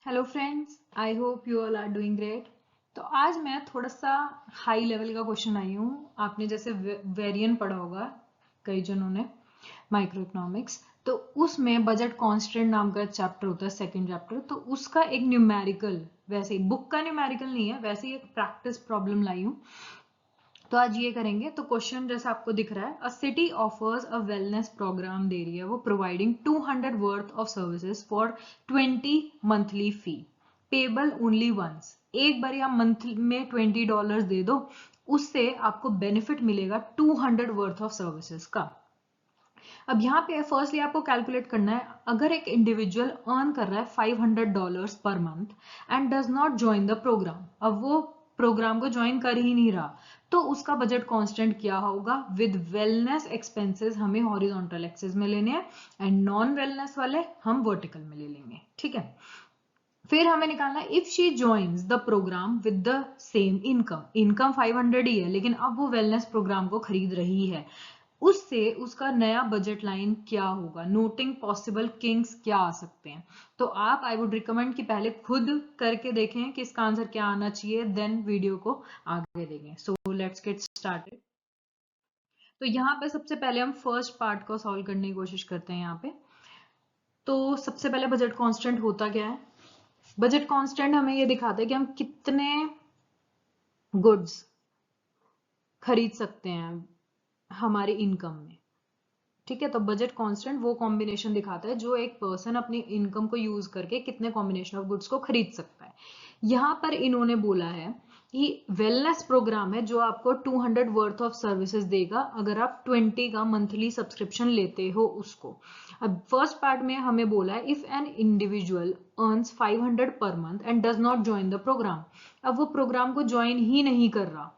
Hello friends, I hope you all are doing great. तो आज मैं थोड़ा सा हाई लेवल का क्वेश्चन आई हूँ। आपने जैसे वेरिएंट पढ़ा होगा कई जनों ने, माइक्रो इकोनॉमिक्स। तो उसमें बजट कॉन्स्टेंट नाम का चैप्टर होता है, सेकंड चैप्टर। तो उसका एक न्यूमेरिकल, वैसे ही बुक का न्यूमेरिकल नहीं है, वैसे ही एक प्रैक्टिस प्रॉब्लम लाई हूँ। तो आज ये करेंगे। तो क्वेश्चन जैसा आपको दिख रहा है, a city offers a wellness programme दे रही है वो, providing 200 worth of services for 20 monthly fee payable only once. एक बार आप मंथ में $20 दे दो, उससे आपको बेनिफिट मिलेगा 200 वर्थ ऑफ सर्विसेज का। अब यहाँ पे फर्स्टली आपको कैलकुलेट करना है, अगर एक इंडिविजुअल अर्न कर रहा है $500 पर month and does not join the programme, अब वो प्रोग्राम को ज्वाइन कर ही नहीं रहा, तो उसका बजट कांस्टेंट क्या होगा? विद वेलनेस एक्सपेंसेस हमें हॉरिजॉन्टल एक्सिस में लेने हैं एंड नॉन वेलनेस वाले हम वर्टिकल में ले लेंगे। ठीक है, फिर हमें निकालना है if she joins the programme with the same income. Income 500 ही है, लेकिन अब वो वेलनेस प्रोग्राम को खरीद रही है, उससे उसका नया बजट लाइन क्या होगा? नोटिंग पॉसिबल किंग्स क्या आ सकते हैं। तो आप, आई वुड रिकमेंड कि पहले खुद करके देखें कि इसका आंसर क्या आना चाहिए, देन वीडियो को आगे देखें। So let's get started. तो यहाँ पे सबसे पहले हम फर्स्ट पार्ट को सॉल्व करने की कोशिश करते हैं। यहाँ पे तो सबसे पहले बजट कांस्टेंट होता क्या है? बजट कांस्टेंट हमें ये दिखाता है कि हम कितने गुड्स खरीद सकते हैं हमारी इनकम में। ठीक है, तो बजट कांस्टेंट वो कॉम्बिनेशन दिखाता है जो एक पर्सन अपनी इनकम को यूज करके कितने कॉम्बिनेशन ऑफ गुड्स को खरीद सकता है। यहाँ पर इन्होंने बोला है कि वेलनेस प्रोग्राम है जो आपको 200 वर्थ ऑफ सर्विसेज देगा अगर आप 20 का मंथली सब्सक्रिप्शन लेते हो उसको। अब फर्स्ट पार्ट में हमें बोला है इफ एन इंडिविजुअल अर्न्स 500 पर month and does not join the programme, अब वो प्रोग्राम को ज्वाइन ही नहीं कर रहा,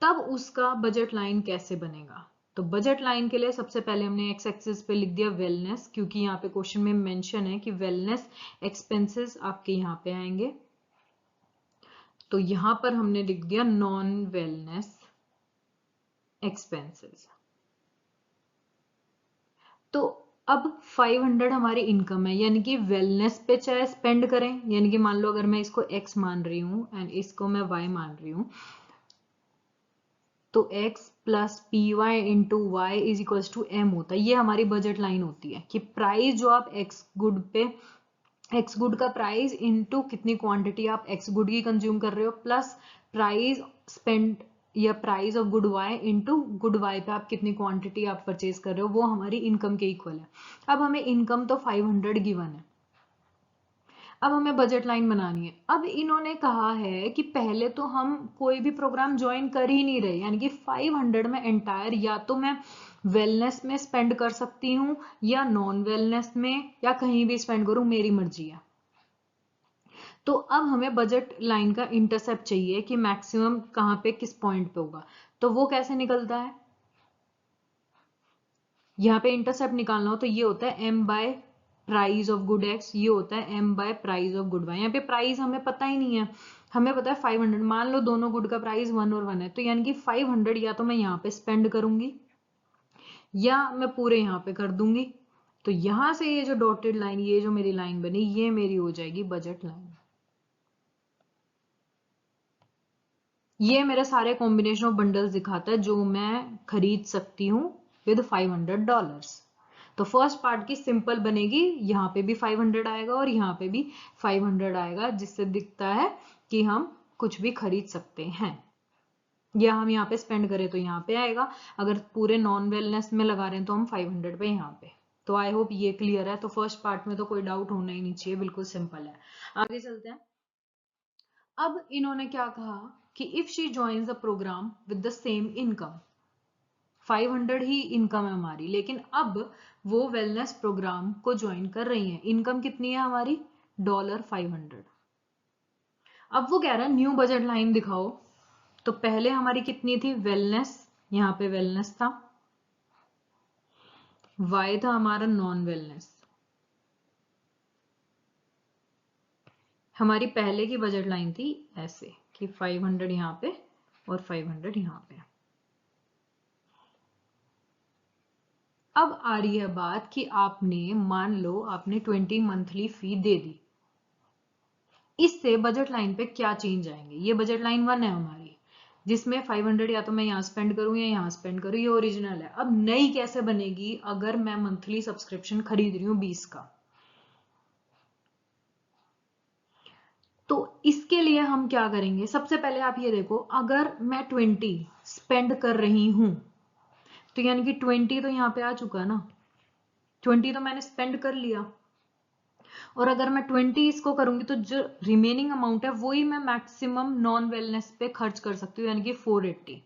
तब उसका बजट लाइन कैसे बनेगा? तो बजट लाइन के लिए सबसे पहले हमने एक्स एक्सिस पे लिख दिया वेलनेस, क्योंकि यहाँ पे क्वेश्चन में मेंशन है कि वेलनेस एक्सपेंसेस आपके यहाँ पे आएंगे। तो यहां पर हमने लिख दिया नॉन वेलनेस एक्सपेंसेस। तो अब 500 हमारी इनकम है, यानी कि वेलनेस पे चाहे स्पेंड करें, यानी कि मान लो अगर मैं इसको x मान रही हूँ एंड इसको मैं y मान रही हूँ, तो x plus p y into y is equals to m होता है। ये हमारी बजट लाइन होती है कि प्राइस जो आप x गुड पे, x गुड का प्राइस इंटू कितनी क्वांटिटी आप x गुड की कंज्यूम कर रहे हो, प्लस प्राइस स्पेंड या price of good y into good y पे आप कितनी क्वांटिटी आप परचेज कर रहे हो, वो हमारी इनकम के इक्वल है। अब हमें इनकम तो 500 गिवन है, अब हमें बजट लाइन बनानी है। अब इन्होंने कहा है कि पहले तो हम कोई भी प्रोग्राम ज्वाइन कर ही नहीं रहे, यानी कि 500 में एंटायर या तो मैं वेलनेस में स्पेंड कर सकती हूँ या नॉन वेलनेस में, या कहीं भी स्पेंड करूँ, मेरी मर्जी है। तो अब हमें बजट लाइन का इंटरसेप्ट चाहिए कि मैक्सिमम कहाँ पे किस पॉइंट पे होगा। तो वो कैसे निकलता है? यहाँ पे इंटरसेप्ट निकालना हो तो ये होता है m by price of good x, ये होता है m by price of good y। यहाँ पे प्राइस हमें पता ही नहीं है, हमें पता है 500। मान लो दोनों गुड का प्राइस 1 और 1 है, तो यानी कि 500 या तो मैं यहाँ पे स्पेंड करूंगी या मैं पूरे यहाँ पे कर दूंगी। तो यहां से ये जो डॉटेड लाइन, ये जो मेरी लाइन बनी, ये मेरी हो जाएगी बजट लाइन। ये मेरे सारे कॉम्बिनेशन ऑफ बंडल्स दिखाता है जो मैं खरीद सकती हूँ विद $500। तो फर्स्ट पार्ट की सिंपल बनेगी, यहाँ पे भी 500 आएगा और यहाँ पे भी 500 आएगा, जिससे दिखता है कि हम कुछ भी खरीद सकते हैं। या हम यहाँ पे स्पेंड करें तो यहाँ पे आएगा, अगर पूरे नॉन वेलनेस में लगा रहे हैं तो हम 500 पे यहाँ पे। तो आई होप ये क्लियर है। तो फर्स्ट पार्ट में तो कोई डाउट होना ही नहीं चाहिए, बिल्कुल सिंपल है। आगे चलते हैं। अब इन्होंने क्या कहा कि if she joins the programme with the same income, 500 ही इनकम है हमारी, लेकिन अब वो वेलनेस प्रोग्राम को ज्वाइन कर रही हैं। इनकम कितनी है हमारी? $500। अब वो कह रहा है न्यू बजट लाइन दिखाओ। तो पहले हमारी कितनी थी? वेलनेस, यहाँ पे वेलनेस था, वाई था हमारा नॉन वेलनेस। हमारी पहले की बजट लाइन थी ऐसे कि 500 यहाँ पे और 500 यहाँ पे। अब आ रही है बात कि आपने, मान लो आपने 20 मंथली फी दे दी, इससे बजट लाइन पे क्या चेंज आएंगे। ये बजट लाइन 1 है हमारी, जिसमें 500 या तो मैं यहाँ स्पेंड करूँ या यहाँ स्पेंड करूँ, ये ओरिजिनल है। अब नई कैसे बनेगी अगर मैं मंथली सब्सक्रिप्शन खरीद रही हूँ 20 का। तो इसके लिए हम क्या करेंगे, सबसे पहले आप ये देखो, अगर मैं 20 स्पेंड कर रही हूं तो यानी कि 20 तो यहाँ पे आ चुका है ना, 20 तो मैंने स्पेंड कर लिया। और अगर मैं 20 इसको करूंगी तो जो रिमेनिंग अमाउंट है वही मैं मैक्सिमम नॉन वेलनेस पे खर्च कर सकती हूँ, यानी कि 480।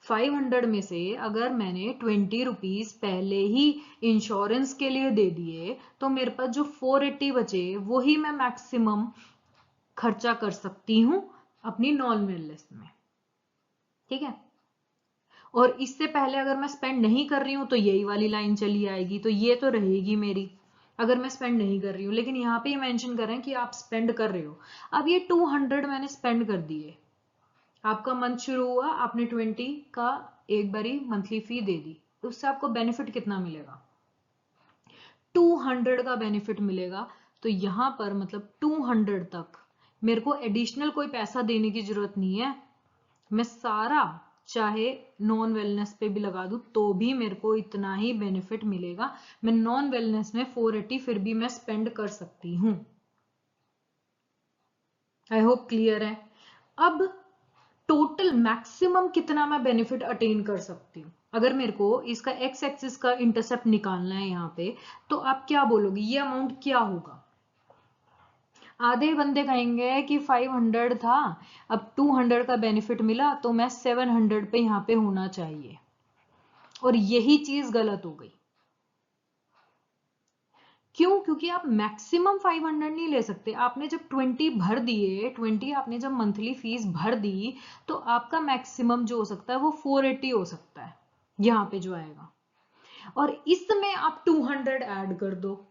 500 में से अगर मैंने 20 रुपीज पहले ही इंश्योरेंस के लिए दे दिए तो मेरे पास जो 480 बचे वही मैं मैक्सिमम खर्चा कर सकती हूं अपनी नॉन वेलनेस में। ठीक है, और इससे पहले अगर मैं स्पेंड नहीं कर रही हूं तो यही वाली लाइन चली आएगी, तो ये तो रहेगी मेरी अगर मैं स्पेंड नहीं कर रही हूँ। लेकिन यहाँ पे ये मेंशन कर रहे हैं कि आप स्पेंड कर रहे हो। अब ये 200 मैंने स्पेंड कर दिए, आपका मंथ शुरू हुआ, आपने 20 का एक बारी मंथली फी दे दी, तो उससे आपको बेनिफिट कितना मिलेगा, 200 का बेनिफिट मिलेगा। तो यहां पर मतलब 200 तक मेरे को एडिशनल कोई पैसा देने की जरूरत नहीं है। मैं सारा चाहे नॉन वेलनेस पे भी लगा दूं तो भी मेरे को इतना ही बेनिफिट मिलेगा। मैं नॉन वेलनेस में 480 फिर भी मैं स्पेंड कर सकती हूं। आई होप क्लियर है। अब टोटल मैक्सिमम कितना मैं बेनिफिट अटेन कर सकती हूँ, अगर मेरे को इसका एक्स एक्सिस का इंटरसेप्ट निकालना है यहाँ पे, तो आप क्या बोलोगे ये अमाउंट क्या होगा। आधे बंदे कहेंगे कि 500 था, अब 200 का बेनिफिट मिला तो मैं 700 पे यहाँ पे होना चाहिए, और यही चीज गलत हो गई। क्यों, क्योंकि आप मैक्सिमम 500 नहीं ले सकते। आपने जब 20 भर दिए, 20 आपने जब मंथली फीस भर दी तो आपका मैक्सिमम जो हो सकता है वो 480 हो सकता है यहाँ पे जो आएगा, और इसमें आप 200 ऐड कर दो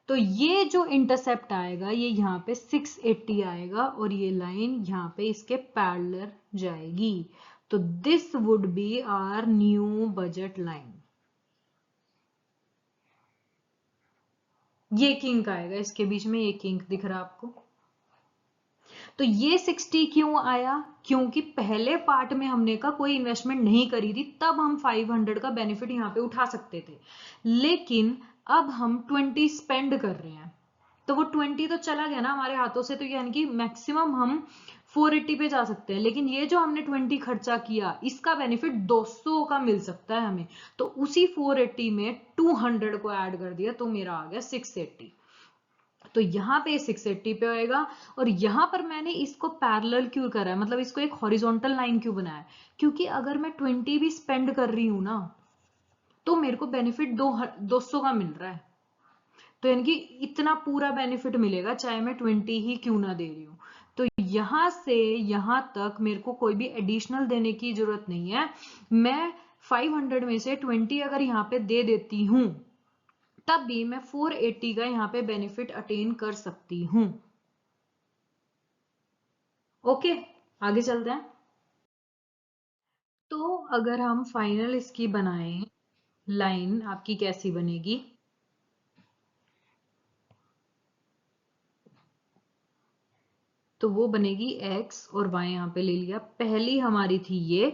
तो ये जो इंटरसेप्ट आएगा ये यहाँ पे 680 आएगा, और ये लाइन यहाँ पे इसके पैरेलल जाएगी। तो this would be our new budget line. ये किंक आएगा इसके बीच में, ये किंक दिख रहा है आपको। तो ये 60 क्यों आया, क्योंकि पहले पार्ट में हमने का कोई इन्वेस्टमेंट नहीं करी थी, तब हम 500 का बेनिफिट यहाँ पे उठा सकते थे। लेकिन अब हम 20 स्पेंड कर रहे हैं तो वो 20 तो चला गया ना हमारे हाथों से, तो यानी कि मैक्सिमम हम 480 पे जा सकते हैं। लेकिन ये जो हमने 20 खर्चा किया इसका बेनिफिट 200 का मिल सकता है हमें, तो उसी 480 में 200 को ऐड कर दिया तो मेरा आ गया 680। तो यहाँ पे 680 पे होएगा, और यहाँ पर मैंने इसको पैरेलल क्यों करा है, मतलब इसको एक हॉरिजॉन्टल लाइन क्यों बनाया है, क्योंकि अगर मैं 20 भी स्पेंड कर रही हूं ना तो मेरे को बेनिफिट 200 का मिल रहा है। तो यानी कि इतना पूरा बेनिफिट मिलेगा चाहे मैं 20 ही क्यों ना दे रही हूँ। तो यहां से यहां तक मेरे को कोई भी एडिशनल देने की जरूरत नहीं है। मैं 500 में से 20 अगर यहाँ पे दे देती हूँ तब भी मैं 480 का यहाँ पे बेनिफिट अटेन कर सकती हूँ। ओके, आगे चलते हैं। तो अगर हम फाइनल इसकी बनाएं, लाइन आपकी कैसी बनेगी, तो वो बनेगी x और y यहाँ पे ले लिया, पहली हमारी थी ये।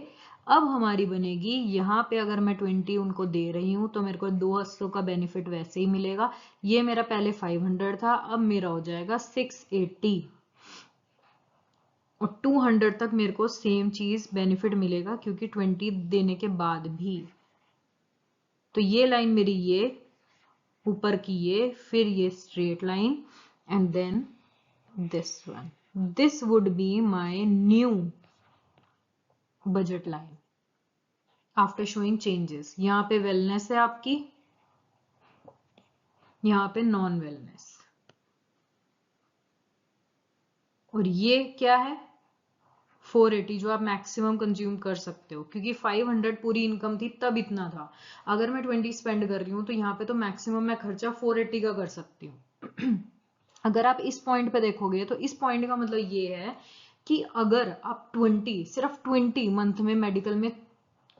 अब हमारी बनेगी यहाँ पे अगर मैं 20 उनको दे रही हूँ तो मेरे को 200 का बेनिफिट वैसे ही मिलेगा। ये मेरा पहले 500 था, अब मेरा हो जाएगा 680, और 200 तक मेरे को सेम चीज बेनिफिट मिलेगा क्योंकि 20 देने के बाद भी। तो ये लाइन मेरी ये ऊपर की ये, फिर ये straight line, and then this one. This would be my new budget line after showing changes. यहाँ पे wellness है आपकी, यहाँ पे नॉन वेलनेस, और ये क्या है 480 जो आप मैक्सिमम कंज्यूम कर सकते हो, क्योंकि 500 पूरी इनकम थी तब इतना था। अगर मैं 20 स्पेंड कर रही हूँ तो यहाँ पे तो मैक्सिमम मैं खर्चा 480 का कर सकती हूँ। अगर आप इस पॉइंट पे देखोगे तो इस पॉइंट का मतलब ये है कि अगर आप 20 सिर्फ 20 मंथ में मेडिकल में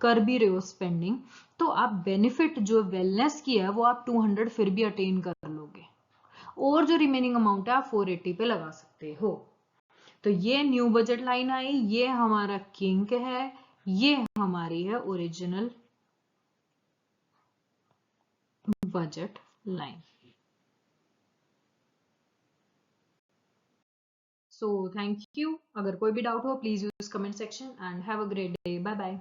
कर भी रहे हो स्पेंडिंग, तो आप बेनिफिट जो वेलनेस की है वो आप 200 फिर भी अटेन कर लोगे। और जो रिमेनिंग अमाउंट है आप 480 पे लगा सकते हो। तो ये न्यू बजट लाइन आई, ये हमारा किंक है, ये हमारी है original budget line. So thank you. अगर कोई भी डाउट हो please use comment section and have a great day. Bye bye.